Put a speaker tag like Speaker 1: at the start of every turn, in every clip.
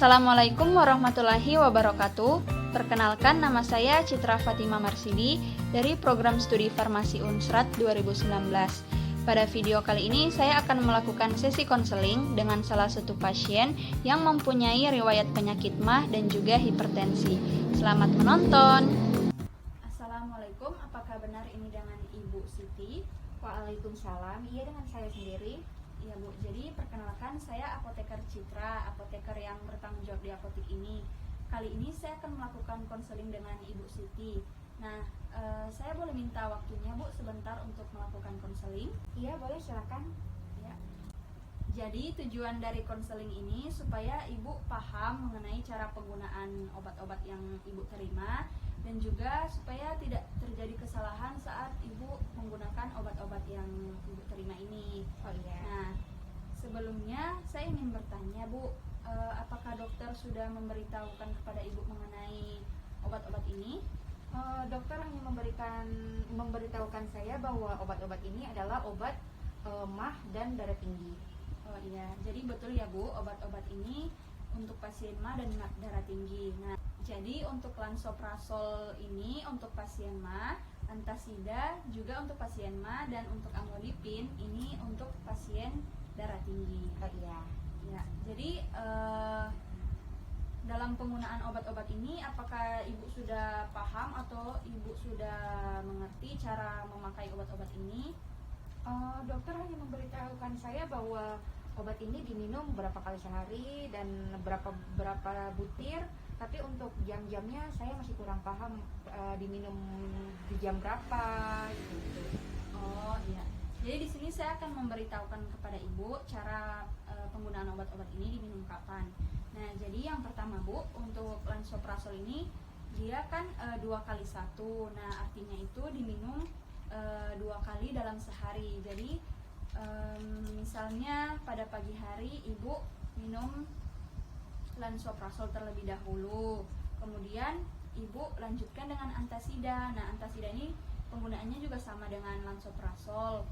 Speaker 1: Assalamualaikum warahmatullahi wabarakatuh. Perkenalkan, nama saya Citra Fatima Marsidi dari Program Studi Farmasi Unsrat 2019. Pada video kali ini saya akan melakukan sesi konseling dengan salah satu pasien yang mempunyai riwayat penyakit MAH dan juga hipertensi. Selamat menonton. Assalamualaikum, apakah benar ini dengan Ibu Siti?
Speaker 2: Waalaikumsalam, iya dengan saya sendiri.
Speaker 1: Iya Bu, jadi perkenalkan saya apoteker Citra, apoteker yang bertanggung jawab di apotek ini. Kali ini saya akan melakukan konseling dengan Ibu Siti. Nah, saya boleh minta waktunya Bu sebentar untuk melakukan konseling?
Speaker 2: Iya boleh, silakan.
Speaker 1: Ya. Jadi tujuan dari konseling ini supaya Ibu paham mengenai cara penggunaan obat-obat yang Ibu terima, dan juga supaya tidak terjadi kesalahan saat Ibu menggunakan obat-obat yang Ibu terima ini.
Speaker 2: Oh iya.
Speaker 1: Nah, sebelumnya saya ingin bertanya Bu, apakah dokter sudah memberitahukan kepada Ibu mengenai obat-obat ini?
Speaker 2: Dokter hanya memberitahukan saya bahwa obat-obat ini adalah obat MAH dan darah tinggi.
Speaker 1: Oh iya, jadi betul ya Bu, obat-obat ini untuk pasien MAH dan darah tinggi. Nah, jadi untuk lansoprazol ini untuk pasien MAH, antasida juga untuk pasien MAH, dan untuk amlodipin ini untuk pasien darah tinggi.
Speaker 2: Oh iya.
Speaker 1: Ya, jadi dalam penggunaan obat-obat ini apakah Ibu sudah paham atau Ibu sudah mengerti cara memakai obat-obat ini?
Speaker 2: Dokter hanya memberitahukan saya bahwa obat ini diminum berapa kali sehari dan berapa butir, tapi untuk jam-jamnya saya masih kurang paham, diminum di jam berapa gitu.
Speaker 1: Oh iya. Jadi di sini saya akan memberitahukan kepada Ibu cara penggunaan obat-obat ini diminum kapan. Nah, jadi yang pertama Bu, untuk lansoprazol ini dia kan 2 kali 1. Nah, artinya itu diminum 2 kali dalam sehari. Jadi misalnya pada pagi hari Ibu minum lansoprazol terlebih dahulu, kemudian Ibu lanjutkan dengan antasida. Nah, antasida ini penggunaannya juga sama dengan lansoprazol,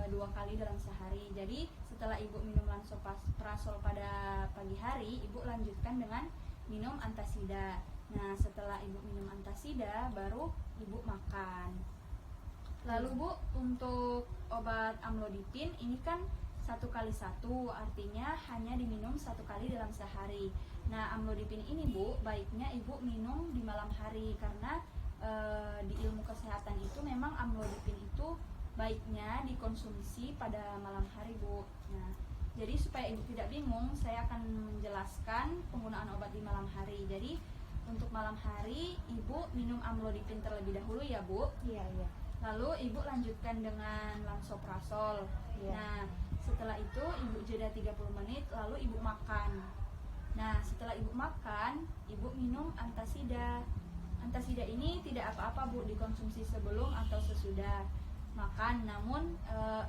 Speaker 1: 2 kali dalam sehari. Jadi setelah Ibu minum lansoprazol pada pagi hari, Ibu lanjutkan dengan minum antasida. Nah, setelah Ibu minum antasida, baru Ibu makan. Lalu Bu, untuk obat amlodipin ini kan 1 kali 1, artinya hanya diminum 1 kali dalam sehari. Nah, amlodipin ini Bu, baiknya Ibu minum di malam hari, karena di ilmu kesehatan itu memang amlodipin itu baiknya dikonsumsi pada malam hari Bu. Nah, jadi supaya Ibu tidak bingung, saya akan menjelaskan penggunaan obat di malam hari. Jadi untuk malam hari Ibu minum amlodipin terlebih dahulu ya Bu.
Speaker 2: Iya.
Speaker 1: Lalu Ibu lanjutkan dengan lansoprazol.
Speaker 2: Iya.
Speaker 1: Nah, setelah itu Ibu jeda 30 menit, lalu Ibu makan. Nah, setelah Ibu makan, Ibu minum antasida. Antasida ini tidak apa-apa Bu, dikonsumsi sebelum atau sesudah makan. Namun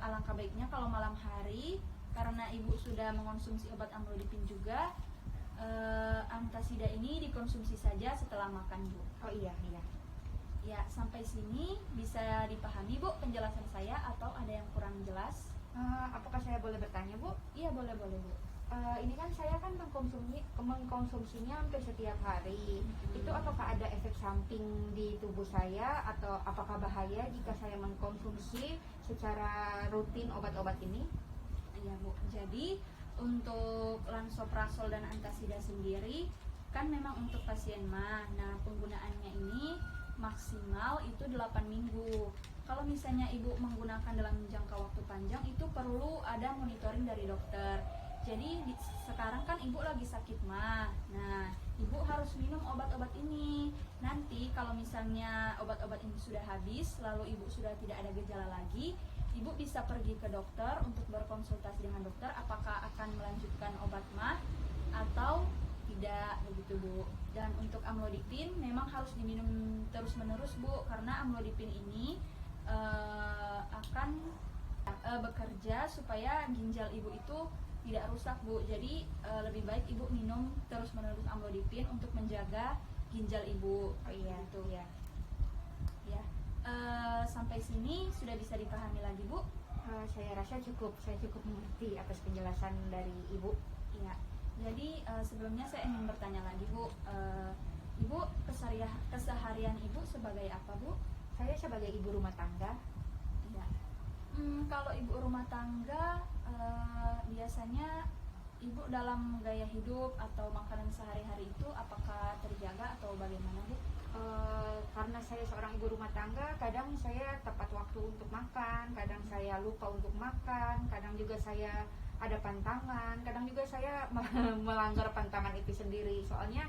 Speaker 1: alangkah baiknya kalau malam hari, karena Ibu sudah mengonsumsi obat amlodipin juga, antasida ini dikonsumsi saja setelah makan Bu.
Speaker 2: Oh iya.
Speaker 1: Ya, sampai sini bisa dipahami Bu penjelasan saya atau ada yang kurang jelas?
Speaker 2: Apakah saya boleh bertanya Bu?
Speaker 1: Iya, boleh Bu.
Speaker 2: Ini kan saya kan mengkonsumsinya hampir setiap hari. Itu apakah ada efek samping di tubuh saya, atau apakah bahaya jika saya mengkonsumsi secara rutin obat-obat ini?
Speaker 1: Iya Bu, jadi untuk lansoprazol dan antasida sendiri kan memang untuk pasien MAH. Nah, penggunaannya ini maksimal itu 8 minggu. Kalau misalnya Ibu menggunakan dalam jangka waktu panjang, itu perlu ada monitoring dari dokter. Jadi sekarang kan Ibu lagi sakit MAH. Nah, Ibu harus minum obat-obat ini. Nanti kalau misalnya obat-obat ini sudah habis, lalu Ibu sudah tidak ada gejala lagi, Ibu bisa pergi ke dokter untuk berkonsultasi dengan dokter apakah akan melanjutkan obat MAH atau tidak, begitu Bu. Dan untuk amlodipin memang harus diminum terus-menerus Bu, karena amlodipin ini akan bekerja supaya ginjal Ibu itu tidak rusak Bu. Jadi lebih baik Ibu minum terus-menerus amlodipin untuk menjaga ginjal Ibu.
Speaker 2: Oh iya.
Speaker 1: Gitu. Ya. Sampai sini sudah bisa dipahami lagi Bu?
Speaker 2: Saya rasa saya cukup mengerti atas penjelasan dari Ibu.
Speaker 1: Ya. Jadi sebelumnya saya ingin bertanya lagi Bu, Ibu keseharian Ibu sebagai apa Bu?
Speaker 2: Saya sebagai ibu rumah tangga.
Speaker 1: Ya. Kalau ibu rumah tangga biasanya ibu dalam gaya hidup atau makanan sehari-hari itu apakah terjaga atau bagaimana Bu?
Speaker 2: Karena saya seorang ibu rumah tangga, kadang saya tepat waktu untuk makan, kadang saya lupa untuk makan, kadang juga saya ada pantangan, kadang juga saya melanggar pantangan itu sendiri. Soalnya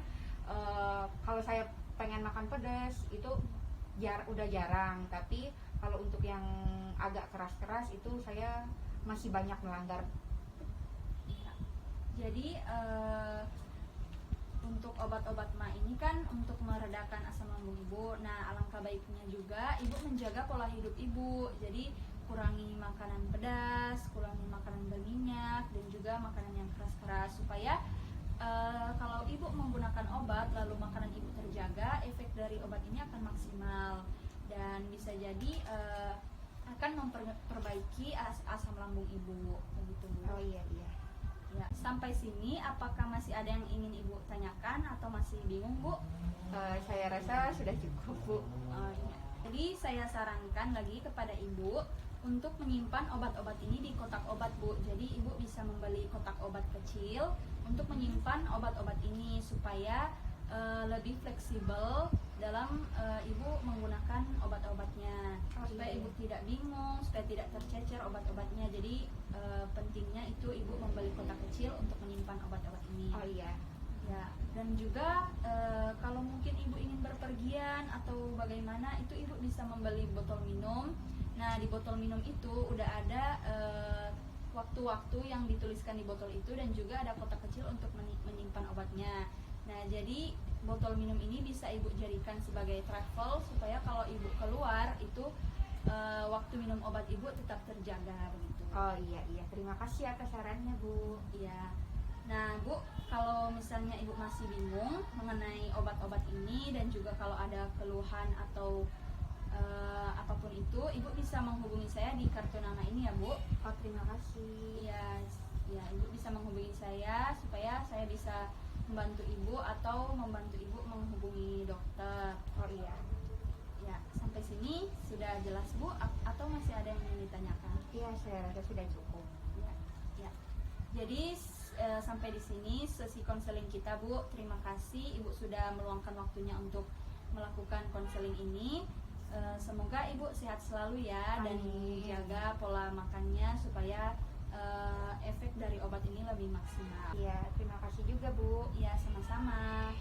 Speaker 2: kalau saya pengen makan pedas itu udah jarang, tapi kalau untuk yang agak keras-keras itu saya masih banyak melanggar.
Speaker 1: Ya. Jadi untuk obat-obat ma ini kan untuk meredakan asam lambung ibu. Nah, alangkah baiknya juga ibu menjaga pola hidup ibu. Jadi kurangi makanan pedas, kurangi makanan berminyak, dan juga makanan yang keras-keras supaya kalau ibu menggunakan obat lalu makanan ibu terjaga, efek dari obat ini akan maksimal dan bisa jadi akan memperbaiki asam lambung ibu begitu Bu.
Speaker 2: Oh iya.
Speaker 1: Ya, sampai sini apakah masih ada yang ingin ibu tanyakan atau masih bingung Bu?
Speaker 2: Saya rasa sudah cukup Bu.
Speaker 1: Iya. Jadi saya sarankan lagi kepada ibu untuk menyimpan obat-obat ini di kotak obat Bu. Jadi ibu bisa membeli kotak obat kecil untuk menyimpan obat-obat ini supaya lebih fleksibel dalam ibu menggunakan obat-obatnya, supaya ibu tidak bingung, supaya tidak tercecer obat-obatnya. Jadi pentingnya itu ibu membeli kotak kecil untuk menyimpan obat-obat ini.
Speaker 2: Oh iya.
Speaker 1: Ya, dan juga kalau mungkin ibu ingin berpergian atau bagaimana, itu ibu bisa membeli botol minum. Nah, di botol minum itu udah ada waktu-waktu yang dituliskan di botol itu dan juga ada kotak kecil untuk menyimpan obatnya. Nah, jadi botol minum ini bisa ibu jadikan sebagai travel supaya kalau ibu keluar itu waktu minum obat ibu tetap terjaga begitu.
Speaker 2: Oh iya, terima kasih atas sarannya Bu.
Speaker 1: Iya. Nah Bu, kalau misalnya ibu masih bingung mengenai obat-obat ini dan juga kalau ada keluhan atau apapun itu, ibu bisa menghubungi saya di kartu nama ini ya Bu.
Speaker 2: Oh terima kasih.
Speaker 1: Ya, ibu bisa menghubungi saya supaya saya bisa membantu ibu atau membantu ibu menghubungi dokter.
Speaker 2: Oh iya.
Speaker 1: Ya, sampai sini sudah jelas Bu atau masih ada yang ingin ditanyakan?
Speaker 2: Iya, saya rasa sudah cukup.
Speaker 1: Ya. Jadi sampai di sini sesi konseling kita Bu. Terima kasih Ibu sudah meluangkan waktunya untuk melakukan konseling ini. Semoga Ibu sehat selalu ya.
Speaker 2: Amin.
Speaker 1: Dan jaga pola makannya supaya efek dari obat ini lebih maksimal.
Speaker 2: Iya, terima kasih juga Bu.
Speaker 1: Ya, sama-sama.